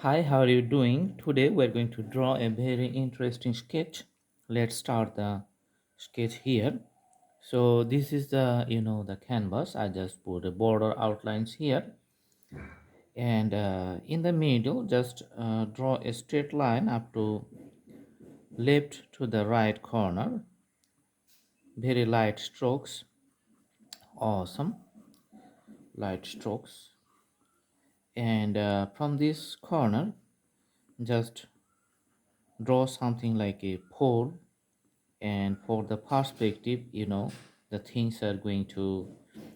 Hi, how are you doing? Today we're going to draw a very interesting sketch. Let's start the sketch here. So this is the canvas. I just put the border outlines here, and in the middle just draw a straight line up to left to the right corner. Very light strokes. Awesome. Light strokes. And from this corner just draw something like a pole, and for the perspective, the things are going to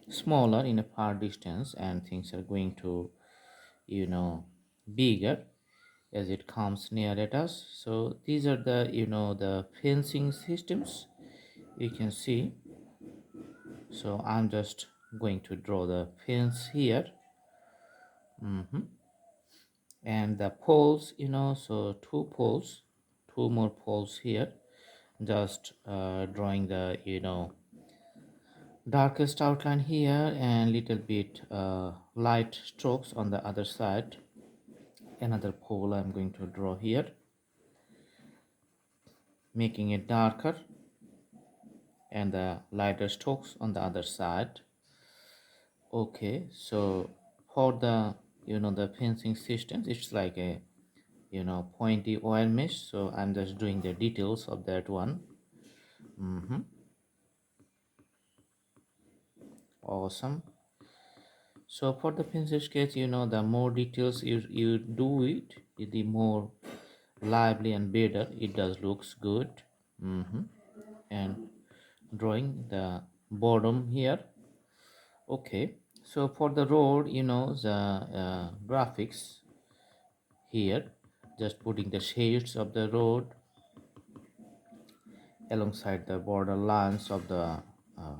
smaller in a far distance, and things are going to you know bigger as it comes near at us. So these are the fencing systems you can see. So I'm just going to draw the fence here. And the poles, so two poles, two more poles here. Just drawing the darkest outline here, and little bit light strokes on the other side. Another pole I'm going to draw here, making it darker, and the lighter strokes on the other side. Okay, so for the fencing systems, it's like a pointy wire mesh, so I'm just doing the details of that one. Awesome. So for the pencil sketch, the more details you do it, the more lively and better it does looks good. And drawing the bottom here. Okay, so for the road, the graphics here, just putting the shades of the road alongside the border lines of the uh,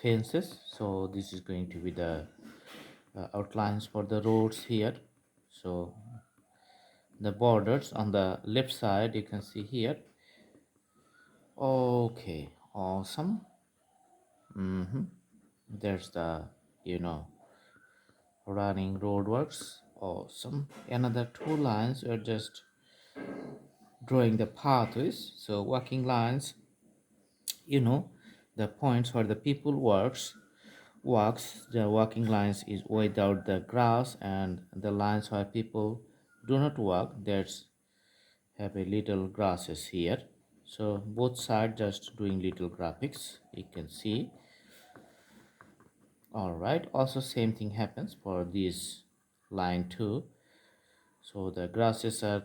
fences. So this is going to be the outlines for the roads here. So the borders on the left side you can see here. Okay, awesome. There's the you know running roadworks. Awesome. Another two lines are just drawing the pathways, so walking lines, you know the points where the people walks. The walking lines is without the grass, and the lines where people do not walk, there's have a little grasses here. So both sides just doing little graphics you can see. All right, also same thing happens for this line too. So the grasses are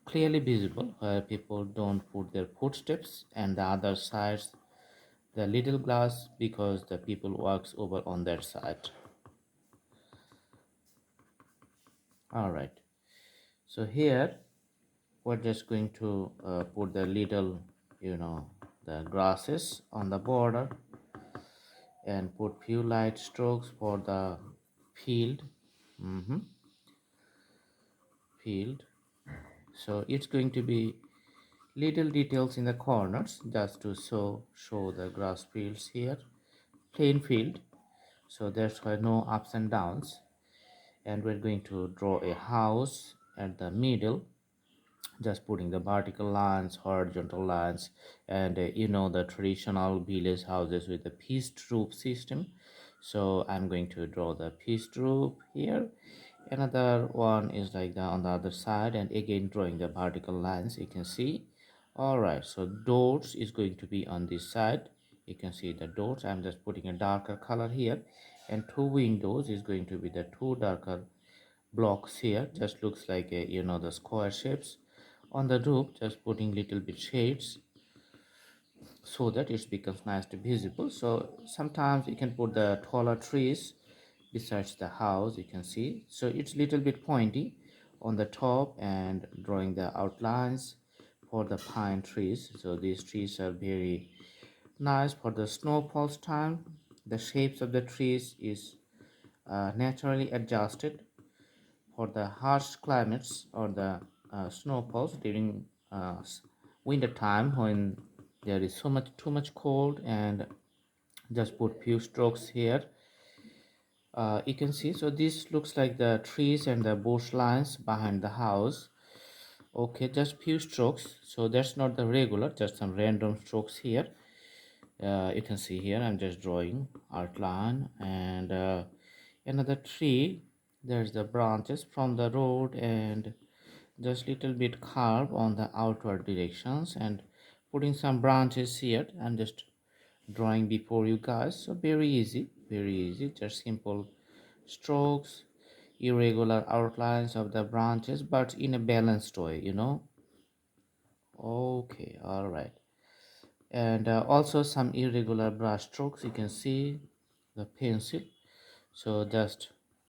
clearly visible where people don't put their footsteps, and the other sides the little glass because the people walks over on that side. All right, so here we're just going to put the little the grasses on the border, and put few light strokes for the field. Field, so it's going to be little details in the corners just to show the grass fields here, plain field. So that's why no ups and downs. And we're going to draw a house at the middle, just putting the vertical lines, horizontal lines, and the traditional village houses with the pitched roof system. So I'm going to draw the pitched roof here. Another one is like that on the other side, and again drawing the vertical lines you can see. All right, so doors is going to be on this side. You can see the doors. I'm just putting a darker color here, and two windows is going to be the two darker blocks here. Just looks like a the square shapes. On the roof, just putting little bit shades so that it becomes nicely visible. So sometimes you can put the taller trees besides the house you can see. So it's little bit pointy on the top, and drawing the outlines for the pine trees. So these trees are very nice for the snowfalls time. The shapes of the trees is naturally adjusted for the harsh climates or the snowfalls during winter time, when there is too much cold. And just put few strokes here You can see, so this looks like the trees and the bush lines behind the house. Okay, just few strokes, so that's not the regular, just some random strokes here. You can see here I'm just drawing outline, and another tree. There's the branches from the road and just little bit curve on the outward directions, and putting some branches here. I'm just drawing before you guys, so very easy, very easy, just simple strokes, irregular outlines of the branches, but in a balanced way. Okay, all right. And also some irregular brush strokes, you can see the pencil. So just